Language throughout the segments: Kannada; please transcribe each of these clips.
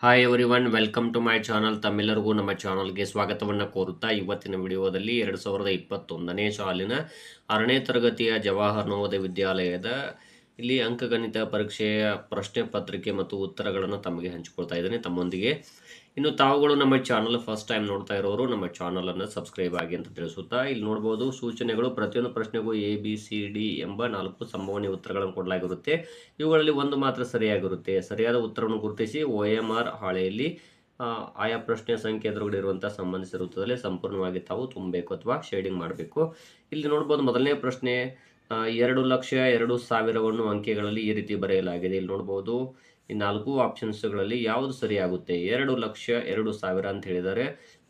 Hi everyone, welcome to my channel. ತಮ್ಮೆಲ್ಲರಿಗೂ ನಮ್ಮ ಚಾನಲ್ಗೆ ಸ್ವಾಗತವನ್ನು ಕೋರುತ್ತಾ ಇವತ್ತಿನ ವಿಡಿಯೋದಲ್ಲಿ 2021ನೇ ಸಾಲಿನ 6ನೇ ತರಗತಿಯ ಜವಾಹರ್ ನವೋದಯ ವಿದ್ಯಾಲಯದ ಇಲ್ಲಿ ಅಂಕಗಣಿತ ಪರೀಕ್ಷೆಯ ಪ್ರಶ್ನೆ ಪತ್ರಿಕೆ ಮತ್ತು ಉತ್ತರಗಳನ್ನು ತಮಗೆ ಹಂಚಿಕೊಳ್ತಾ ಇದ್ದೇನೆ ತಮ್ಮೊಂದಿಗೆ. ಇನ್ನು ತಾವುಗಳು ನಮ್ಮ ಚಾನಲ್ ಫಸ್ಟ್ ಟೈಮ್ ನೋಡ್ತಾ ಇರೋರು ನಮ್ಮ ಚಾನಲನ್ನು ಸಬ್ಸ್ಕ್ರೈಬ್ ಆಗಿ ಅಂತ ತಿಳಿಸುತ್ತಾ, ಇಲ್ಲಿ ನೋಡ್ಬೋದು ಸೂಚನೆಗಳು. ಪ್ರತಿಯೊಂದು ಪ್ರಶ್ನೆಗೂ ABCD ಎಂಬ 4 ಸಂಭವನೀಯ ಉತ್ತರಗಳನ್ನು ಕೊಡಲಾಗಿರುತ್ತೆ. ಇವುಗಳಲ್ಲಿ ಒಂದು ಮಾತ್ರ ಸರಿಯಾಗಿರುತ್ತೆ. ಸರಿಯಾದ ಉತ್ತರವನ್ನು ಗುರುತಿಸಿ OMR ಹಾಳೆಯಲ್ಲಿ ಆಯಾ ಪ್ರಶ್ನೆ ಸಂಖ್ಯೆ ಎದುರುಗಡೆ ಇರುವಂತಹ ಸಂಬಂಧಿಸಿರುತ್ತದಲ್ಲಿ ಸಂಪೂರ್ಣವಾಗಿ ತಾವು ತುಂಬಬೇಕು ಅಥವಾ ಶೇಡಿಂಗ್ ಮಾಡಬೇಕು. ಇಲ್ಲಿ ನೋಡ್ಬೋದು ಮೊದಲನೇ ಪ್ರಶ್ನೆ 2,02,000ವನ್ನು ಅಂಕೆಗಳಲ್ಲಿ ಈ ರೀತಿ ಬರೆಯಲಾಗಿದೆ. ಇಲ್ಲಿ ನೋಡ್ಬೋದು ಈ 4 ಆಪ್ಷನ್ಸ್ಗಳಲ್ಲಿ ಯಾವುದು ಸರಿಯಾಗುತ್ತೆ. 2,02,000 ಅಂತ ಹೇಳಿದ್ದಾರೆ.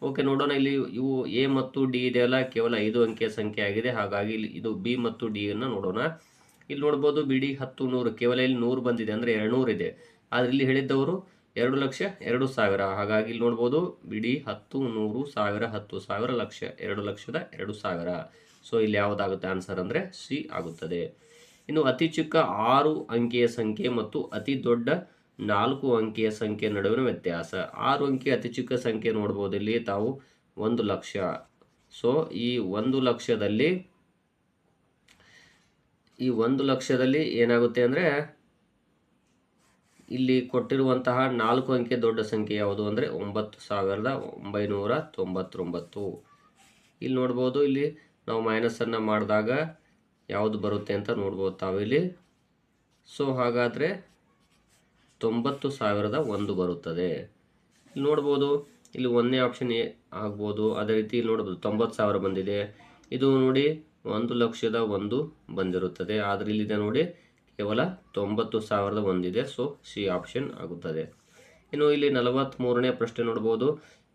ಓಕೆ, ನೋಡೋಣ. ಇಲ್ಲಿ ಇವು A ಮತ್ತು D ಇದೆಯಲ್ಲ, ಕೇವಲ 5 ಅಂಕೆಯ ಸಂಖ್ಯೆ ಆಗಿದೆ. ಹಾಗಾಗಿ ಇಲ್ಲಿ ಇದು B ಮತ್ತು D ಅನ್ನು ನೋಡೋಣ. ಇಲ್ಲಿ ನೋಡ್ಬೋದು BD 10 100, ಕೇವಲ ಇಲ್ಲಿ 100 ಬಂದಿದೆ, ಅಂದರೆ 200 ಇದೆ. ಆದರೆ ಇಲ್ಲಿ ಹೇಳಿದ್ದವರು 2,02,000. ಹಾಗಾಗಿ ಇಲ್ಲಿ ನೋಡ್ಬೋದು BD 10 100 1000 10,000 ಲಕ್ಷ 2,02,000. ಸೊ ಇಲ್ಲಿ ಯಾವುದಾಗುತ್ತೆ ಆನ್ಸರ್ ಅಂದರೆ C ಆಗುತ್ತದೆ. ಇನ್ನು ಅತಿ ಚಿಕ್ಕ 6 ಅಂಕೆಯ ಸಂಖ್ಯೆ ಮತ್ತು ಅತಿ ದೊಡ್ಡ 4 ಅಂಕೆಯ ಸಂಖ್ಯೆ ನಡುವಿನ ವ್ಯತ್ಯಾಸ. 6 ಅಂಕೆಯ ಅತಿ ಚಿಕ್ಕ ಸಂಖ್ಯೆ ನೋಡ್ಬೋದು ಇಲ್ಲಿ ತಾವು 1 ಲಕ್ಷ. ಸೊ ಈ 1 ಲಕ್ಷದಲ್ಲಿ ಏನಾಗುತ್ತೆ ಅಂದರೆ ಇಲ್ಲಿ ಕೊಟ್ಟಿರುವಂತಹ 4 ಅಂಕೆ ದೊಡ್ಡ ಸಂಖ್ಯೆ ಯಾವುದು ಅಂದರೆ 9,999. ಇಲ್ಲಿ ನೋಡ್ಬೋದು, ಇಲ್ಲಿ ನಾವು ಮೈನಸನ್ನು ಮಾಡಿದಾಗ ಯಾವುದು ಬರುತ್ತೆ ಅಂತ ನೋಡ್ಬೋದು ತಾವಿಲ್ಲಿ. ಸೊ ಹಾಗಾದರೆ 90,001 ಬರುತ್ತದೆ. ಇಲ್ಲಿ ನೋಡ್ಬೋದು, ಇಲ್ಲಿ ಒಂದನೇ ಆಪ್ಷನ್ ಎ ಆಗ್ಬೋದು. ಅದೇ ರೀತಿ ಇಲ್ಲಿ ನೋಡ್ಬೋದು 90,000 ಬಂದಿದೆ. ಇದು ನೋಡಿ 1,01,000 ಬಂದಿರುತ್ತದೆ. ಆದರೆ ಇಲ್ಲಿದೆ ನೋಡಿ ಕೇವಲ 90,001 ಇದೆ. ಸೊ C ಆಪ್ಷನ್ ಆಗುತ್ತದೆ. ಇನ್ನು ಇಲ್ಲಿ 43ನೇ ಪ್ರಶ್ನೆ ನೋಡ್ಬೋದು.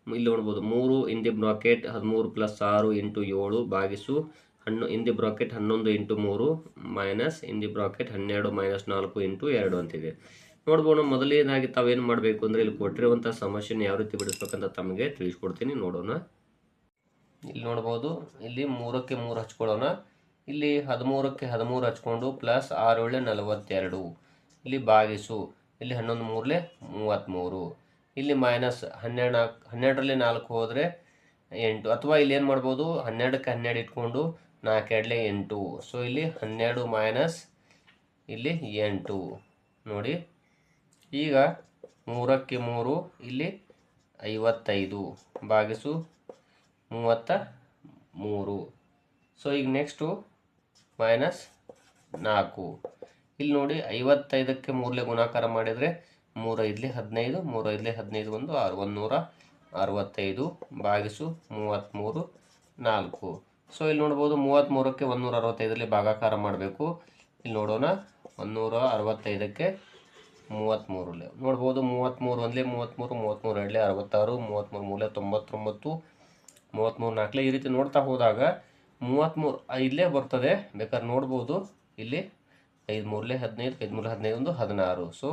ಇಲ್ಲಿ ನೋಡ್ಬೋದು 3 ಇನ್ ದಿ ಬ್ರಾಕೆಟ್ 13 + 6 × 7 ಭಾಗಿಸು in the bracket 11 × 3 minus in the bracket 12 - 4 × 2 ಅಂತಿದೆ. ನೋಡ್ಬೋದು, ಮೊದಲನೇದಾಗಿ ತಾವೇನು ಮಾಡಬೇಕು ಅಂದರೆ ಇಲ್ಲಿ ಕೊಟ್ಟಿರುವಂಥ ಸಮಸ್ಯೆನ ಯಾವ ರೀತಿ ಬಿಡಿಸ್ಬೇಕಂತ ತಮಗೆ ತಿಳಿಸ್ಕೊಡ್ತೀನಿ. ನೋಡೋಣ. ಇಲ್ಲಿ ನೋಡ್ಬೋದು, ಇಲ್ಲಿ 3ಕ್ಕೆ 3 ಹಚ್ಕೊಳ್ಳೋಣ. ಇಲ್ಲಿ 13ಕ್ಕೆ 13 ಹಚ್ಕೊಂಡು ಪ್ಲಸ್ 6 × 42 ಇಲ್ಲಿ ಭಾಗಿಸು ಇಲ್ಲಿ 11 3 33 ಇಲ್ಲಿ ಮೈನಸ್ 12ರಲ್ಲಿ 4 ಹೋದರೆ 8. ಅಥವಾ ಇಲ್ಲಿ ಏನು ಮಾಡ್ಬೋದು, 12ಕ್ಕೆ 12 ಇಟ್ಕೊಂಡು 4 2 8. ಸೊ ಇಲ್ಲಿ 12 ಮೈನಸ್ ಇಲ್ಲಿ 8 ನೋಡಿ. ಈಗ 3ಕ್ಕೆ 3 ಇಲ್ಲಿ 55 ಭಾಗಿಸು 33. ಸೊ ಈಗ ನೆಕ್ಸ್ಟು ಮೈನಸ್ 4. ಇಲ್ಲಿ ನೋಡಿ 55ಕ್ಕೆ 3ಲೆ ಗುಣಾಕಾರ ಮಾಡಿದರೆ 3 5 15 3 5 15 1 6 165 ಭಾಗಿಸು 33 4. ಸೊ ಇಲ್ಲಿ ನೋಡ್ಬೋದು 33ಕ್ಕೆ 165ರಲ್ಲಿ ಭಾಗಾಕಾರ ಮಾಡಬೇಕು. ಇಲ್ಲಿ ನೋಡೋಣ, 165ಕ್ಕೆ 33 ನೋಡ್ಬೋದು 33 1 33 33 2 66 33 3 99 33 4 ಈ ರೀತಿ ನೋಡ್ತಾ ಹೋದಾಗ 33 ಇಲ್ಲೇ ಬರ್ತದೆ. ಬೇಕಾದ್ರೆ ನೋಡ್ಬೋದು, ಇಲ್ಲಿ 5 3 15 5 3 15 16. ಸೊ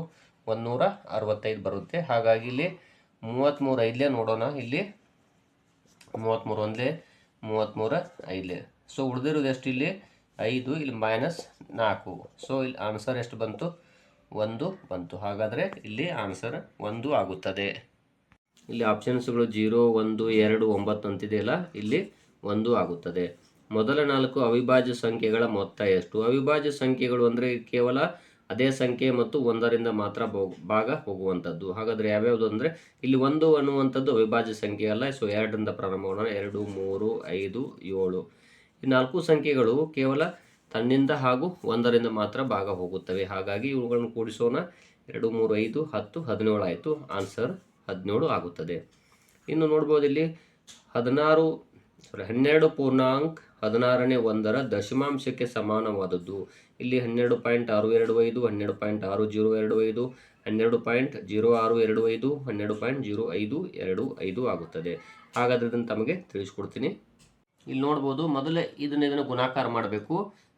165 ಬರುತ್ತೆ. ಹಾಗಾಗಿ ಇಲ್ಲಿ 33 5 ನೋಡೋಣ. ಇಲ್ಲಿ 33 1 33 5. ಸೊ ಉಳಿದಿರೋದು ಎಷ್ಟು ಇಲ್ಲಿ 5, ಇಲ್ಲಿ ಮೈನಸ್ 4. ಸೊ ಇಲ್ಲಿ ಆನ್ಸರ್ ಎಷ್ಟು ಬಂತು, 1 ಬಂತು. ಹಾಗಾದರೆ ಇಲ್ಲಿ ಆನ್ಸರ್ 1 ಆಗುತ್ತದೆ. ಇಲ್ಲಿ ಆಪ್ಷನ್ಸ್ಗಳು 0 1 2 9 ಅಂತಿದೆಯಲ್ಲ, ಇಲ್ಲಿ 1 ಆಗುತ್ತದೆ. ಮೊದಲ 4 ಅವಿಭಾಜ್ಯ ಸಂಖ್ಯೆಗಳ ಮೊತ್ತ ಎಷ್ಟು? ಅವಿಭಾಜ್ಯ ಸಂಖ್ಯೆಗಳು ಅಂದರೆ ಕೇವಲ ಅದೇ ಸಂಖ್ಯೆ ಮತ್ತು 1ರಿಂದ ಮಾತ್ರ ಭಾಗ ಹೋಗುವಂಥದ್ದು. ಹಾಗಾದರೆ ಯಾವ್ಯಾವುದು ಅಂದರೆ ಇಲ್ಲಿ 1 ಅನ್ನುವಂಥದ್ದು ಅವಿಭಾಜ್ಯ ಸಂಖ್ಯೆ ಅಲ್ಲ. ಸೊ 2ರಿಂದ ಪ್ರಾರಂಭ ಮಾಡೋಣ. 2 3 5 7. ಈ 4 ಸಂಖ್ಯೆಗಳು ಕೇವಲ ತನ್ನಿಂದ ಹಾಗೂ 1ರಿಂದ ಮಾತ್ರ ಭಾಗ ಹೋಗುತ್ತವೆ. ಹಾಗಾಗಿ ಇವುಗಳನ್ನು ಕೂಡಿಸೋಣ. 2 3 5 10 17 ಆಯಿತು. ಆನ್ಸರ್ 17 ಆಗುತ್ತದೆ. ಇನ್ನು ನೋಡ್ಬೋದು, ಇಲ್ಲಿ 12 ಪೂರ್ಣಾಂಕ 16ನೇ 1ರ ದಶಮಾಂಶಕ್ಕೆ ಸಮಾನವಾದದ್ದು. ಇಲ್ಲಿ 12.625 12.6025 12.0625 12.0525 ಆಗುತ್ತದೆ. ಹಾಗಾದರೆ ಇದನ್ನು ತಮಗೆ ತಿಳಿಸ್ಕೊಡ್ತೀನಿ. ಇಲ್ಲಿ ನೋಡ್ಬೋದು, ಮೊದಲೇ ಇದನ್ನು ಗುಣಾಕಾರ ಮಾಡಬೇಕು.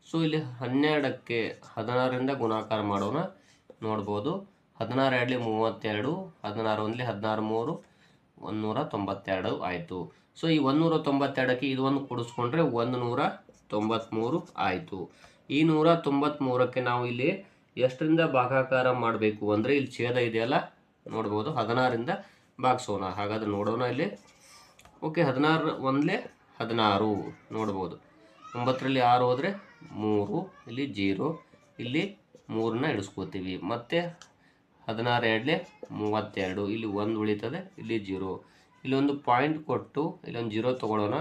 ಸೊ ಇಲ್ಲಿ 12ಕ್ಕೆ 16ರಿಂದ ಗುಣಾಕಾರ ಮಾಡೋಣ. ನೋಡ್ಬೋದು 16 2 32 16 1 16 3 192 ಆಯಿತು. ಸೊ ಈ 192ಕ್ಕೆ ಇದು ಒಂದು ಕೂಡಿಸ್ಕೊಂಡ್ರೆ 193 ಆಯಿತು. ಈ 193ಕ್ಕೆ ನಾವು ಇಲ್ಲಿ ಎಷ್ಟರಿಂದ ಭಾಗಾಕಾರ ಮಾಡಬೇಕು ಅಂದರೆ ಇಲ್ಲಿ ಛೇದ ಇದೆಯಲ್ಲ, ನೋಡ್ಬೋದು 16ರಿಂದ ಭಾಗಿಸೋಣ. ಹಾಗಾದ್ರೆ ನೋಡೋಣ ಇಲ್ಲಿ. ಓಕೆ, 16 ಒಂದಲೇ 16 ನೋಡ್ಬೋದು. 9ರಲ್ಲಿ 6 ಹೋದರೆ 3, ಇಲ್ಲಿ 0, ಇಲ್ಲಿ 3ನ್ನ ಇಡಿಸ್ಕೋತೀವಿ. ಮತ್ತು 16 ಎರಡಲೇ 32, ಇಲ್ಲಿ 1 ಉಳಿತದೆ, ಇಲ್ಲಿ 0. ಇಲ್ಲಿ ಒಂದು ಪಾಯಿಂಟ್ ಕೊಟ್ಟು ಇಲ್ಲೊಂದು 0 ತೊಗೊಳ್ಳೋಣ.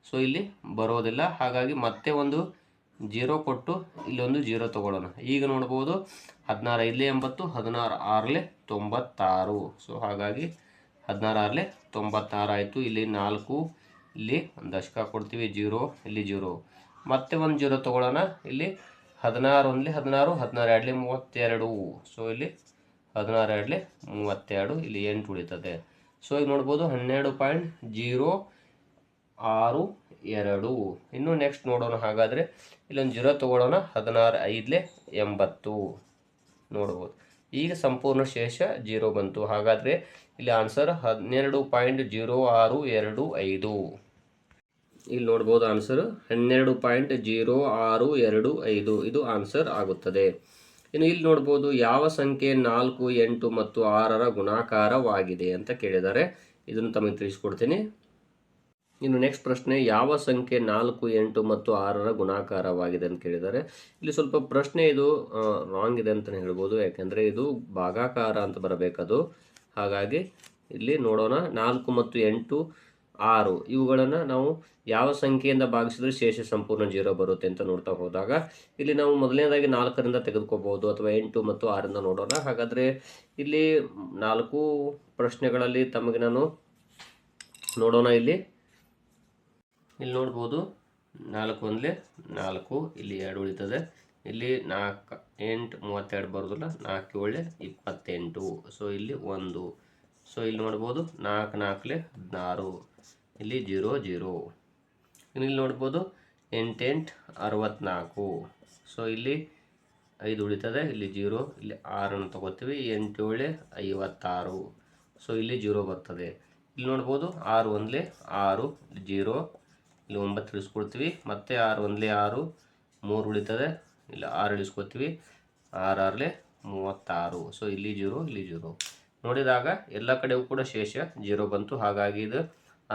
ಸೊ ಇಲ್ಲಿ ಬರೋದಿಲ್ಲ, ಹಾಗಾಗಿ ಮತ್ತೆ ಒಂದು 0 ಕೊಟ್ಟು ಇಲ್ಲೊಂದು 0 ತೊಗೊಳ್ಳೋಣ. ಈಗ ನೋಡ್ಬೋದು 16 5 80, 16 6 96. ಸೊ ಹಾಗಾಗಿ 16 6 96 ಆಯಿತು. ಇಲ್ಲಿ 4, ಇಲ್ಲಿ ಒಂದು ದಶಕ ಕೊಡ್ತೀವಿ, 0, ಇಲ್ಲಿ 0. ಮತ್ತೆ ಒಂದು 0 ತೊಗೊಳ್ಳೋಣ. ಇಲ್ಲಿ 16 1 16, 16 2 32. ಸೊ ಇಲ್ಲಿ 16 2 32, ಇಲ್ಲಿ 8 ಉಳಿತದೆ. ಸೊ ಈಗ ನೋಡ್ಬೋದು 12.062. ಇನ್ನು ನೆಕ್ಸ್ಟ್ ನೋಡೋಣ. ಹಾಗಾದರೆ ಇಲ್ಲೊಂದು 0 ತೊಗೊಳ್ಳೋಣ. 16 5 80 ನೋಡ್ಬೋದು. ಈಗ ಸಂಪೂರ್ಣ ಶೇಷ 0 ಬಂತು. ಹಾಗಾದರೆ ಇಲ್ಲಿ ಆನ್ಸರ್ 12.0625. ಇಲ್ಲಿ ನೋಡ್ಬೋದು ಆನ್ಸರ್ 12.0625 ಇದು ಆನ್ಸರ್ ಆಗುತ್ತದೆ. ಇನ್ನು ಇಲ್ಲಿ ನೋಡ್ಬೋದು ಯಾವ ಸಂಖ್ಯೆ 4, 8 ಮತ್ತು 6ರ ಗುಣಾಕಾರವಾಗಿದೆ ಅಂತ ಕೇಳಿದ್ದಾರೆ. ಇದನ್ನು ತಮಗೆ ತಿಳಿಸ್ಕೊಡ್ತೀನಿ. ಇನ್ನು ನೆಕ್ಸ್ಟ್ ಪ್ರಶ್ನೆ, ಯಾವ ಸಂಖ್ಯೆ 4, 8 ಮತ್ತು 6ರ ಗುಣಾಕಾರವಾಗಿದೆ ಅಂತ ಕೇಳಿದ್ದಾರೆ. ಇಲ್ಲಿ ಸ್ವಲ್ಪ ಪ್ರಶ್ನೆ ಇದು ರಾಂಗ್ ಇದೆ ಅಂತಲೇ ಹೇಳ್ಬೋದು, ಯಾಕೆಂದರೆ ಇದು ಭಾಗಾಕಾರ ಅಂತ ಬರಬೇಕದು. ಹಾಗಾಗಿ ಇಲ್ಲಿ ನೋಡೋಣ. 4 ಮತ್ತು 8, 6 ಇವುಗಳನ್ನು ನಾವು ಯಾವ ಸಂಖ್ಯೆಯಿಂದ ಭಾಗಿಸಿದ್ರೆ ಶೇಷ ಸಂಪೂರ್ಣ 0 ಬರುತ್ತೆ ಅಂತ ನೋಡ್ತಾ ಹೋದಾಗ ಇಲ್ಲಿ ನಾವು ಮೊದಲನೇದಾಗಿ 4ರಿಂದ ತೆಗೆದುಕೋಬಹುದು ಅಥವಾ 8 ಮತ್ತು 6ರಿಂದ ನೋಡೋಣ. ಹಾಗಾದರೆ ಇಲ್ಲಿ 4 ಪ್ರಶ್ನೆಗಳಲ್ಲಿ ತಮಗೆ ನಾನು ನೋಡೋಣ. ಇಲ್ಲಿ ನೋಡ್ಬೋದು 4 1 4, ಇಲ್ಲಿ 2 ಉಳಿತದೆ, ಇಲ್ಲಿ 4 8 32 ಬರೋದಿಲ್ಲ, 4 7 28. ಸೊ ಇಲ್ಲಿ 1. ಸೊ ಇಲ್ಲಿ ನೋಡ್ಬೋದು 4 4 16, ಇಲ್ಲಿ 0 0. ಇಲ್ಲಿ ನೋಡ್ಬೋದು 8 8 64. ಸೊ ಇಲ್ಲಿ 5 ಉಳಿತದೆ, ಇಲ್ಲಿ 0, ಇಲ್ಲಿ 6ಅನ್ನು ತಗೋತೀವಿ, 8 7 56. ಸೊ ಇಲ್ಲಿ 0 ಬರ್ತದೆ. ಇಲ್ಲಿ ನೋಡ್ಬೋದು 6 1 6, ಇಲ್ಲಿ 0, ಇಲ್ಲಿ 9 ಇಳಿಸ್ಕೊಳ್ತೀವಿ. ಮತ್ತೆ 6 1 6, 3 ಉಳಿತದೆ, ಇಲ್ಲಿ 6 ಇಳಿಸ್ಕೊತೀವಿ, 6 6 36. ಸೊ ಇಲ್ಲಿ 0, ಇಲ್ಲಿ 0 ನೋಡಿದಾಗ ಎಲ್ಲ ಕಡೆಯೂ ಕೂಡ ಶೇಷ 0 ಬಂತು. ಹಾಗಾಗಿ ಇದು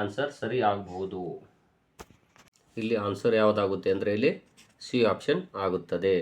ಆನ್ಸರ್ ಸರಿ ಆಗಬಹುದು. ಇಲ್ಲಿ ಆನ್ಸರ್ ಯಾವುದಾಗುತ್ತೆ ಅಂದರೆ ಇಲ್ಲಿ ಸಿ ಆಪ್ಷನ್ ಆಗುತ್ತದೆ.